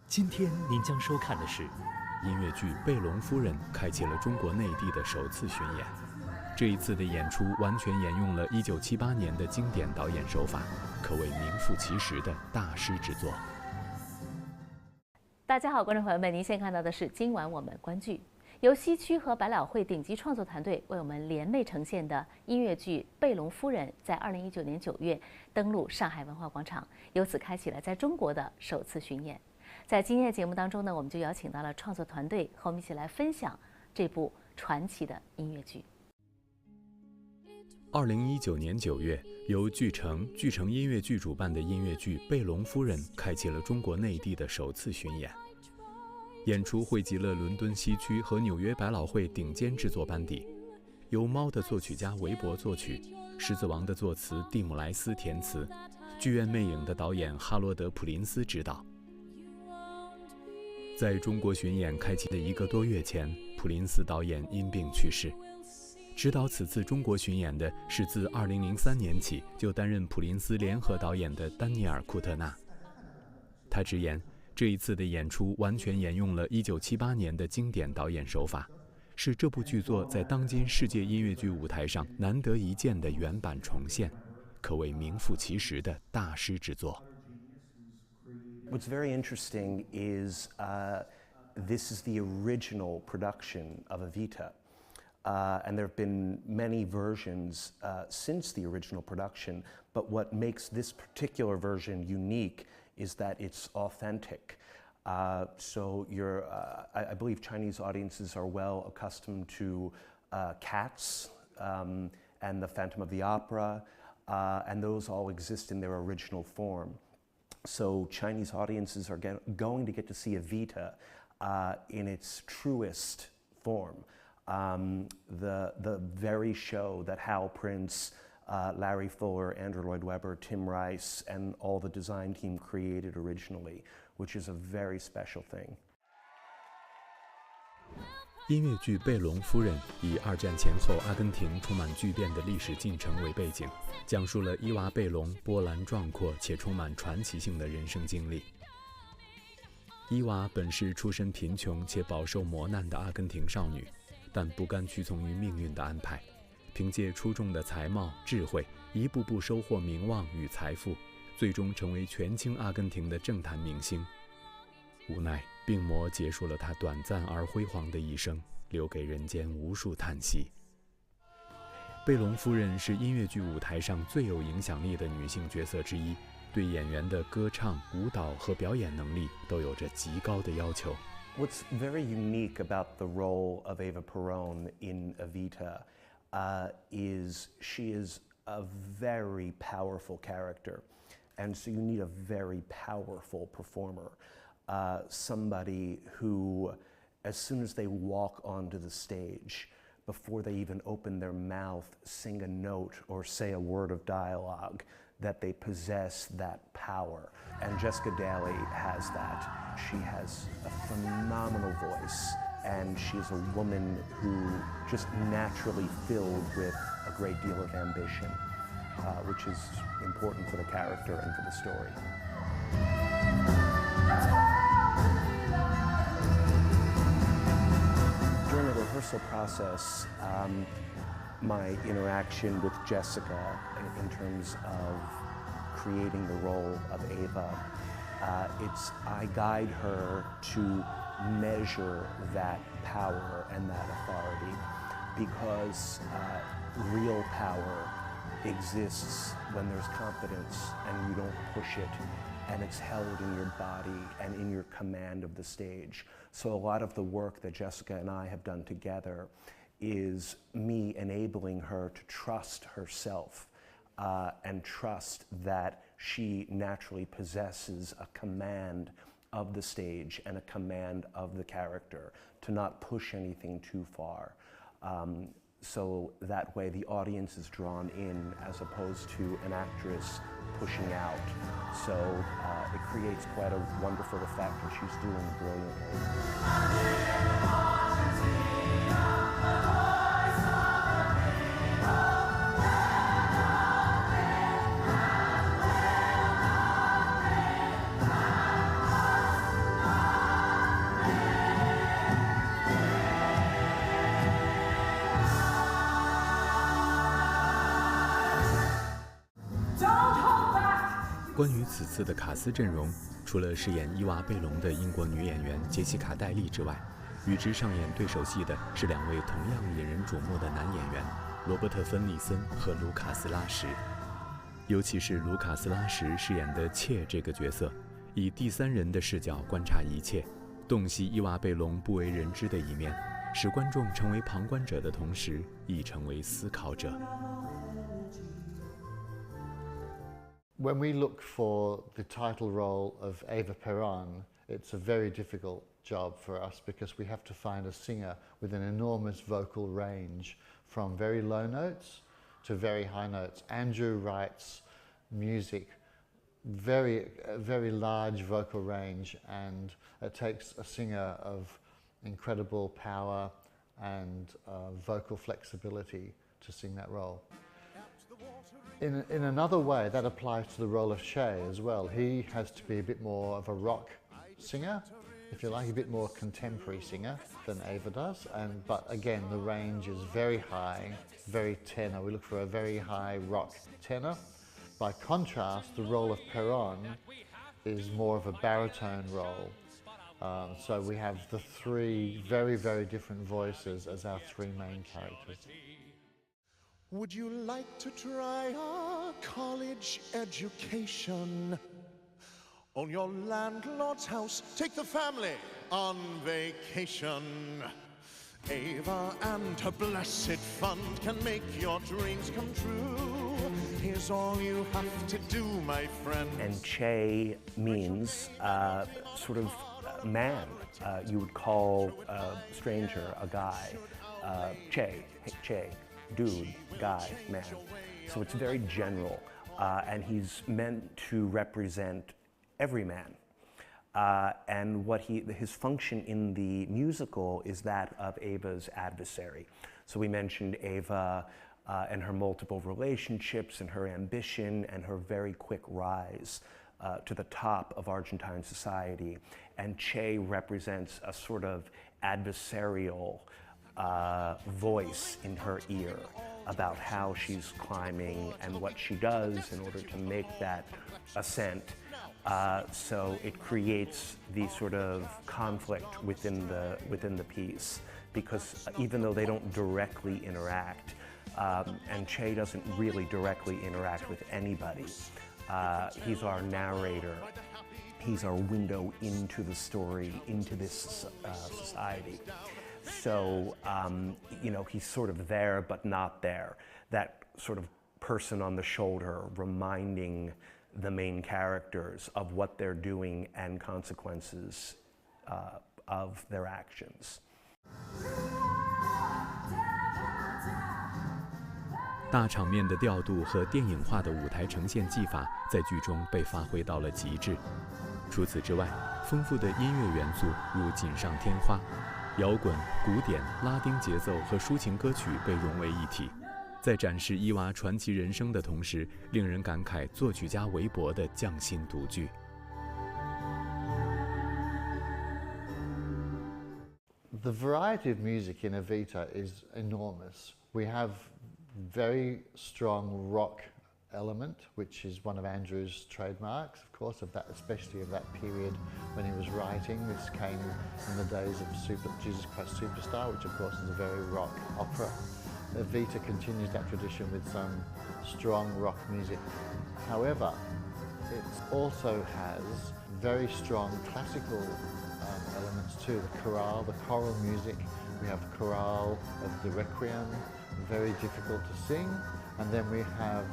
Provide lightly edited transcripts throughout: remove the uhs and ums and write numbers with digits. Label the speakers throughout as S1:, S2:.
S1: 今天您将收看的是
S2: 音乐剧《贝隆夫人》开启了中国内地的首次巡演。这一次的演出完全沿用了1978年的经典导演手法，可谓名副其实的大师之作。
S3: 大家好，观众朋友们，您现在看到的是今晚我们观剧，由西区和百老汇顶级创作团队为我们联袂呈现的音乐剧《贝隆夫人》在2019年9月登陆上海文化广场，由此开启了在中国的首次巡演。在今天的节目当中呢，我们就邀请到了创作团队和我们一起来分享这部传奇的音乐剧。
S2: 2019年9月，由剧城音乐剧主办的音乐剧《贝隆夫人》开启了中国内地的首次巡演。演出汇集了伦敦西区和纽约百老汇顶尖制作班底，由《猫》的作曲家韦伯作曲，《狮子王》的作词蒂姆莱斯填词，《剧院魅影》的导演哈罗德·普林斯执导。在中国巡演开启的1个多月前，普林斯导演因病去世。指导此次中国巡演的是自2003年起就担任普林斯联合导演的丹尼尔·库特纳。他直言，这一次的演出完全沿用了1978年的经典导演手法，是这部剧作在当今世界音乐剧舞台上难得一见的原版重现，可谓名副其实的大师之作。
S4: What's very interesting is this is the original production of Evita. And there have been many versions since the original production, but what makes this particular version unique is that it's authentic. So I believe Chinese audiences are well accustomed to Cats and the Phantom of the Opera, and those all exist in their original form. So Chinese audiences are going to get to see Evita in its truest form. The very show that Hal Prince, Larry Fuller, Andrew Lloyd Webber, Tim Rice, and all the design team created originally, which is a very special thing.
S2: 音乐剧《贝隆夫人》以2战前后阿根廷充满巨变的历史进程为背景，讲述了伊娃·贝隆波澜壮阔且充满传奇性的人生经历。伊娃本是出身贫穷且饱受磨难的阿根廷少女，但不甘屈从于命运的安排，凭借出众的才貌、智慧，一步步收获名望与财富，最终成为权倾阿根廷的政坛明星。无奈病魔结束了她短暂而辉煌的一生，留给人间无数叹息。贝隆夫人是音乐剧舞台上最有影响力的女性角色之一，对演员的歌唱、舞蹈和表演能力都有着极高的要求。
S4: What's very unique about the role of Eva Perón in Evita is she is a very powerful character, and so you need a very powerful performer, somebody who, as soon as they walk onto the stage, before they even open their mouth, sing a note or say a word of dialogue, that they possess that power. And Jessica Daly has that. She has a phenomenal voice, and she's a woman who just naturally filled with a great deal of ambition, which is important for the character and for the story. During the rehearsal process, my interaction with Jessica in terms of creating the role of Eva, I guide her to measure that power and that authority, because real power exists when there's confidence and you don't push it, and it's held in your body and in your command of the stage. So a lot of the work that Jessica and I have done together is me enabling her to trust herself and trust that she naturally possesses a command of the stage and a command of the character, to not push anything too far. So that way the audience is drawn in as opposed to an actress pushing out. So it creates quite a wonderful effect, and she's doing brilliantly.
S2: 关于此次的卡斯阵容，除了饰演伊娃·贝隆的英国女演员杰西卡·戴利之外，与之上演对手戏的是2位同样引人瞩目的男演员罗伯特·芬尼森和卢卡斯·拉什。尤其是卢卡斯·拉什饰演的切这个角色，以第3人的视角观察一切，洞悉伊娃·贝隆不为人知的一面，使观众成为旁观者的同时，亦成为思考者。
S5: When we look for the title role of Eva Perón, it's a very difficult job for us because we have to find a singer with an enormous vocal range from very low notes to very high notes. Andrew writes music, very large vocal range, and it takes a singer of incredible power and vocal flexibility to sing that role. In another way, that applies to the role of Che as well. He has to be a bit more of a rock singer, if you like, a bit more contemporary singer than Ava does. But again, the range is very high, very tenor. We look for a very high rock tenor. By contrast, the role of Perón is more of a baritone role. So we have the 3 very different voices as our 3 main characters.
S6: Would you like to try a college education? Own your landlord's house, take the family on vacation. Ava and her blessed fund can make your dreams come true. Here's all you have to do, my friend.
S4: And Che means sort of man. You would call a stranger a guy. Che, dude, guy, man. So it's very general, and he's meant to represent every man. And what his function in the musical is that of Ava's adversary. So we mentioned Ava and her multiple relationships and her ambition and her very quick rise to the top of Argentine society. And Che represents a sort of adversarial voice in her ear about how she's climbing and what she does in order to make that ascent. So it creates the sort of conflict within the piece, because even though they don't directly interact, and Che doesn't really directly interact with anybody, he's our narrator. He's our window into the story, into this society. So, he's sort of there but not there. That sort of person on the shoulder reminding the main characters of what they're doing and consequences of their actions.
S2: 大场面的调度和电影化的舞台呈现技法在剧中被发挥到了极致。除此之外，丰富的音乐元素如锦上添花，摇滚、古典、拉丁节奏和抒情歌曲被融为一体，在展示伊娃传奇人生的同时，令人感慨作曲家韦伯的匠心独具。
S5: The variety of music in Evita is enormous. We have very strong rock element, which is one of Andrew's trademarks, of course, of that, especially of that period when he was writing. This came in the days of Jesus Christ Superstar, which of course is a very rock opera. Evita continues that tradition with some strong rock music. However, it also has very strong classical elements too. The chorale, the choral music. We have chorale of the Requiem, very difficult to sing. And then we have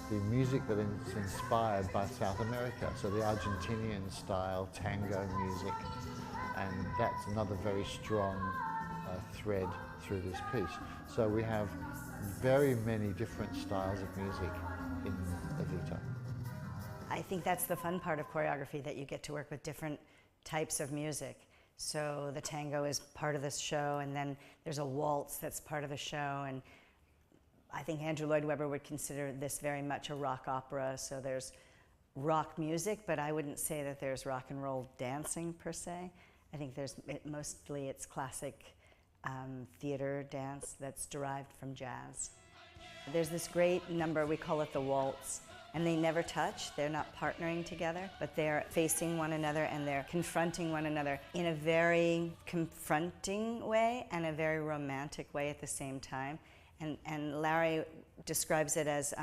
S5: the music that is inspired by South America, so the Argentinian style tango music. And that's another very strong thread through this piece. So we have very many different styles of music in Evita.
S7: I think that's the fun part of choreography, that you get to work with different types of music. So the tango is part of this show, and then there's a waltz that's part of the show, and I think Andrew Lloyd Webber would consider this very much a rock opera, so there's rock music, but I wouldn't say that there's rock and roll dancing per se. I think mostly it's classic theater dance that's derived from jazz. There's this great number, we call it the waltz, and they never touch. They're not partnering together, but they're facing one another and they're confronting one another in a very confronting way and a very romantic way at the same time. And Larry describes it as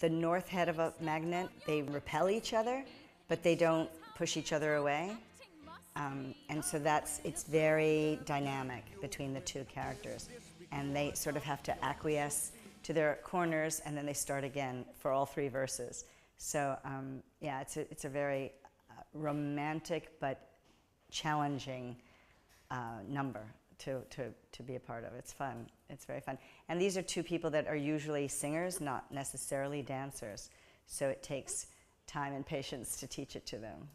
S7: the north head of a magnet. They repel each other, but they don't push each other away. And so it's very dynamic between the two characters. And they sort of have to acquiesce to their corners, and then they start again for all 3 verses. So yeah, it's a very romantic but challenging number to be a part of. It's fun. It's very fun. And these are 2 people that are usually singers, not necessarily dancers. So it takes time and patience to teach it to them.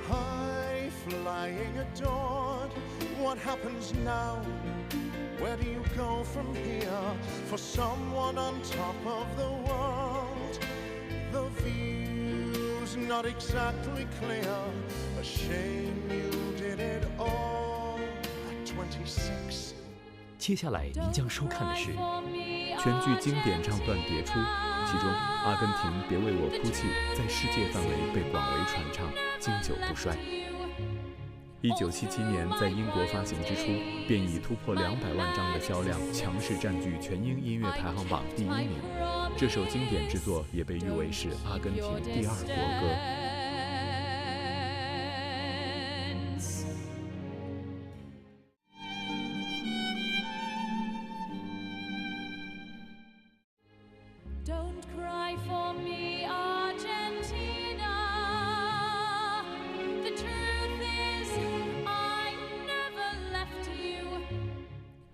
S6: High flying adored, what happens now? Where do you go from here? For someone on top of the world, the view's not exactly clear. A shame you did it all at 26.
S1: 接下来您将收看的是
S2: 全剧经典唱段迭出，其中《阿根廷别为我哭泣》在世界范围被广为传唱，经久不衰。1977年在英国发行之初，便已突破200万张的销量，强势占据全英音乐排行榜第1名。这首经典之作也被誉为是阿根廷第2国歌。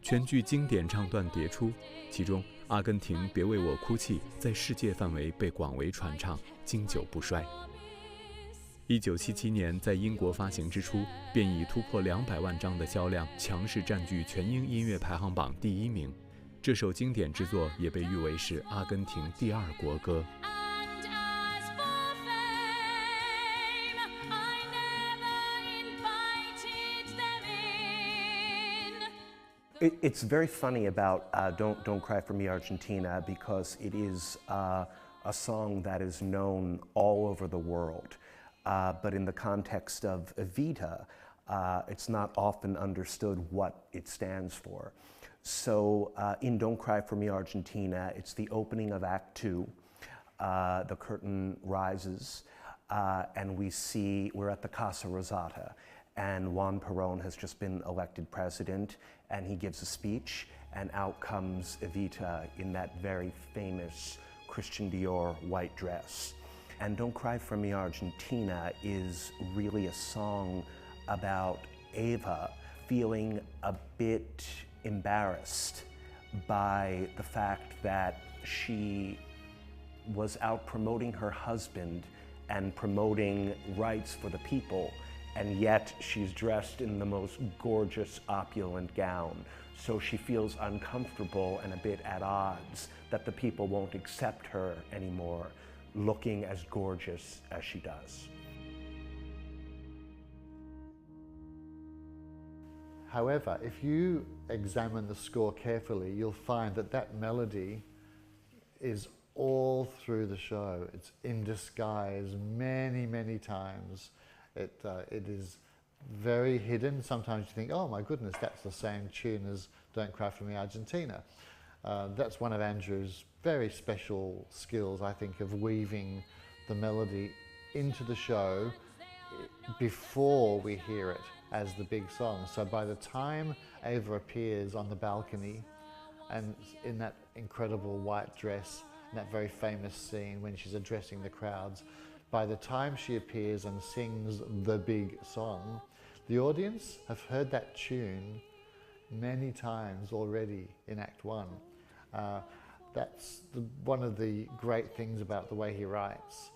S2: 全剧经典唱段迭出，其中《阿根廷别为我哭泣》在世界范围被广为传唱，经久不衰。1977年在英国发行之初，便已突破200万张的销量，强势占据全英音乐排行榜第1名。这首经典之作也被誉为是阿根廷第2国歌。
S4: It's very funny about Don't Cry for Me Argentina, because it is a song that is known all over the world. But in the context of Evita, it's not often understood what it stands for. So in Don't Cry for Me Argentina, it's the opening of Act 2. The curtain rises and we're at the Casa Rosada. And Juan Perón has just been elected president, and he gives a speech, and out comes Evita in that very famous Christian Dior white dress. And Don't Cry for Me Argentina is really a song about Eva feeling a bit embarrassed by the fact that she was out promoting her husband and promoting rights for the people, and yet she's dressed in the most gorgeous, opulent gown. So she feels uncomfortable and a bit at odds that the people won't accept her anymore, looking as gorgeous as she does.
S5: However, if you examine the score carefully, you'll find that that melody is all through the show. It's in disguise many, many times. It is very hidden. Sometimes you think, oh my goodness, that's the same tune as Don't Cry for Me Argentina. That's one of Andrew's very special skills, I think, of weaving the melody into the show before we hear it as the big song. So by the time Eva appears on the balcony and in that incredible white dress, in that very famous scene when she's addressing the crowds, by the time she appears and sings the big song, the audience have heard that tune many times already in Act 1. That's one of the great things about the way he writes.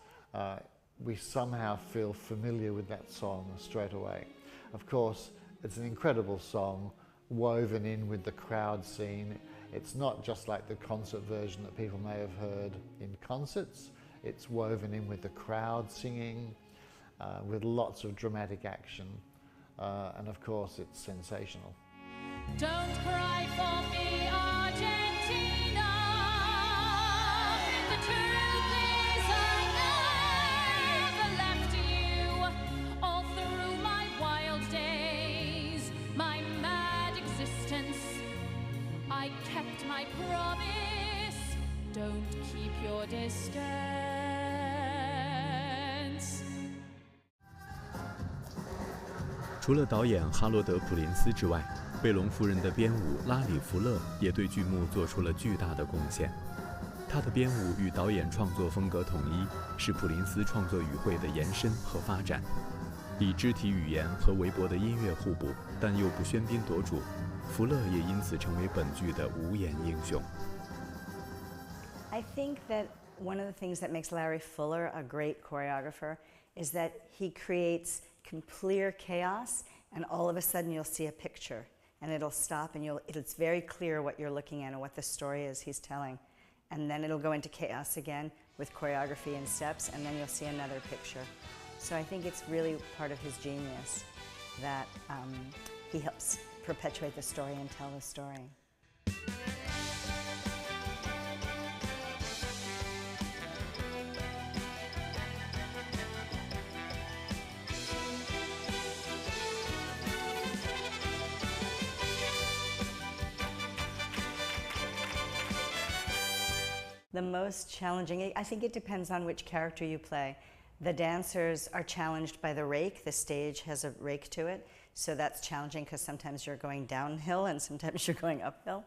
S5: We somehow feel familiar with that song straight away. Of course, it's an incredible song woven in with the crowd scene. It's not just like the concert version that people may have heard in concerts. It's woven in with the crowd singing, with lots of dramatic action, and of course it's sensational.
S8: Don't cry for me, Argentina. The truth is
S2: 除了导演哈罗德·普林斯之外，贝隆夫人的编舞拉里·福勒也对剧目做出了巨大的贡献。他的编舞与导演创作风格统一，是普林斯创作语汇的延伸和发展。以肢体语言和韦伯的音乐互补，但又不喧宾夺主，福勒也因此成为本剧的无言英雄。
S7: I think that one of the things that makes Larry Fuller a great choreographer is that he creates clear chaos, and all of a sudden you'll see a picture, and it'll stop, and it's very clear what you're looking at and what the story is he's telling. And then it'll go into chaos again with choreography and steps, and then you'll see another picture. So I think it's really part of his genius that he helps perpetuate the story and tell the story. The most challenging, I think it depends on which character you play. The dancers are challenged by the rake. The stage has a rake to it, so that's challenging because sometimes you're going downhill and sometimes you're going uphill.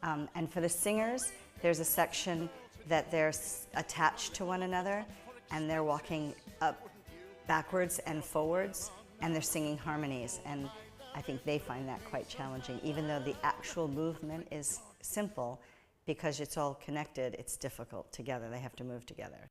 S7: And for the singers, there's a section that they're attached to one another, and they're walking up backwards and forwards, and they're singing harmonies, and I think they find that quite challenging. Even though the actual movement is simple, because it's all connected, it's difficult together. They have to move together.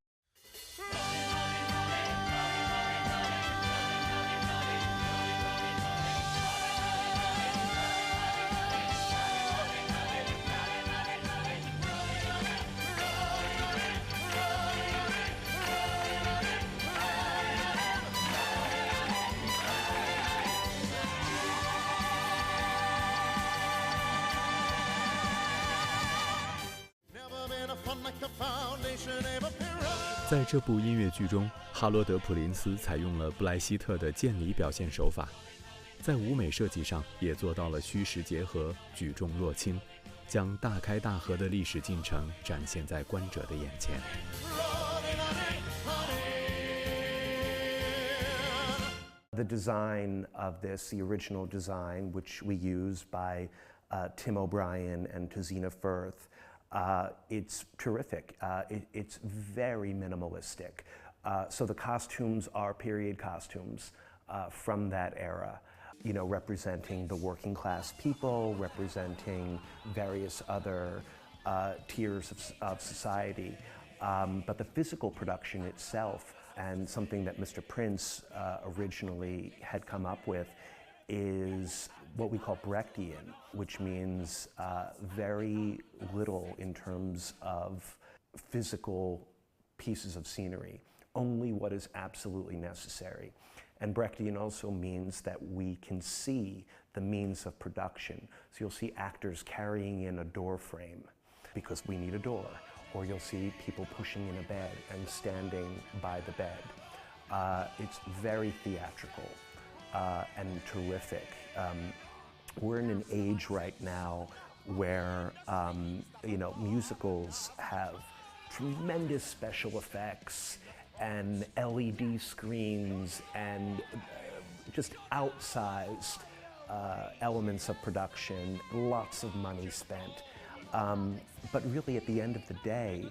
S6: Never been a fun like the foundation ever pyramid.
S2: 在这部音乐剧中，哈罗德·普林斯采用了布莱希特的渐离表现手法，在舞美设计上也做到了虚实结合、举重若轻，将大开大合的历史进程展现在观者的眼前。
S4: The design of this, the original design, which we use by Tim O'Brien and Tazina Firth, it's terrific. It's very minimalistic. So the costumes are period costumes from that era, you know, representing the working class people, representing various other tiers of society. But the physical production itself, and something that Mr. Prince originally had come up with, is what we call Brechtian, which means very little in terms of physical pieces of scenery, only what is absolutely necessary. And Brechtian also means that we can see the means of production. So you'll see actors carrying in a door frame because we need a door, or you'll see people pushing in a bed and standing by the bed. It's very theatrical and terrific. We're in an age right now where you know, musicals have tremendous special effects and LED screens and just outsized elements of production, lots of money spent. But really at the end of the day,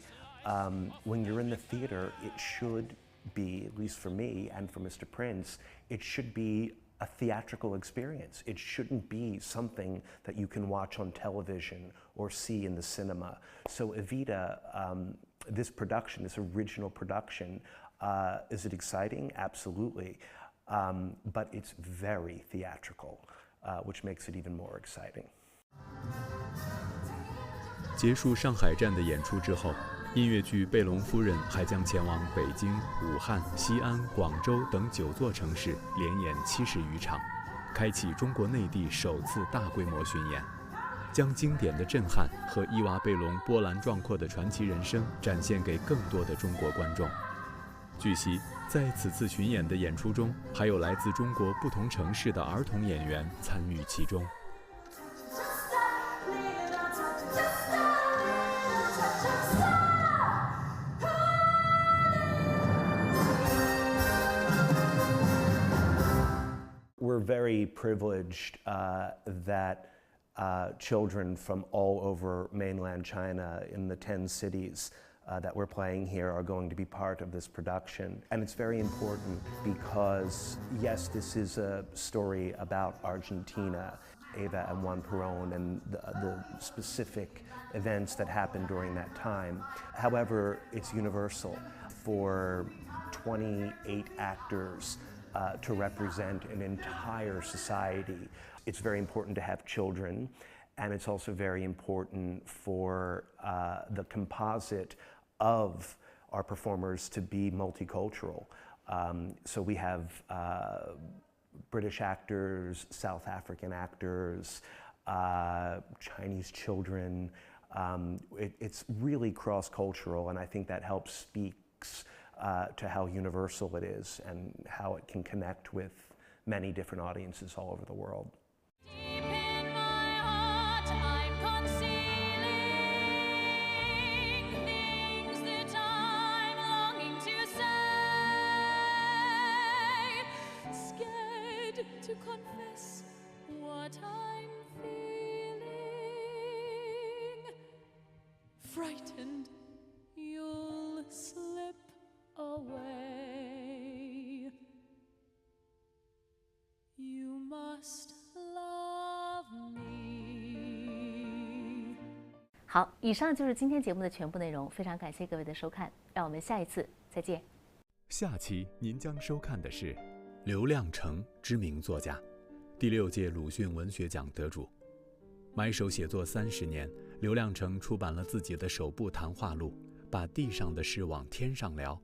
S4: when you're in the theater, it should be, at least for me and for Mr. Prince, it should be a theatrical experience. It shouldn't be something that you can watch on television or see in the cinema. So Evita, this production, this original production, is it exciting? Absolutely. But it's very theatrical, which makes it even more exciting.
S2: 结束上海站的演出之后，音乐剧《贝隆夫人》还将前往北京、武汉、西安、广州等9座城市，连演70余场，开启中国内地首次大规模巡演，将经典的震撼和伊娃·贝隆波澜壮阔的传奇人生展现给更多的中国观众。据悉，在此次巡演的演出中，还有来自中国不同城市的儿童演员参与其中。
S4: we're very privileged that children from all over mainland China in the 10 cities that we're playing here are going to be part of this production. And it's very important because, yes, this is a story about Argentina, Eva and Juan Perón, and the specific events that happened during that time. However, it's universal for 28 actors to represent an entire society. It's very important to have children, and it's also very important for the composite of our performers to be multicultural. So we have British actors, South African actors, Chinese children. It's really cross-cultural, and I think that helps speaks to how universal it is and how it can connect with many different audiences all over the world.
S8: Deep in my heart, I'm concealing things that I'm longing to say. Scared to confess what I'm feeling. Frightened you'll slip away. You must love me.
S3: 好，以上就是今天节目的全部内容，非常感谢各位的收看，让我们下一次再见。
S2: 下期您将收看的是刘亮程，知名作家，第6届鲁迅文学奖得主。埋首写作30年，刘亮程出版了自己的首部谈话录《把地上的事往天上聊》。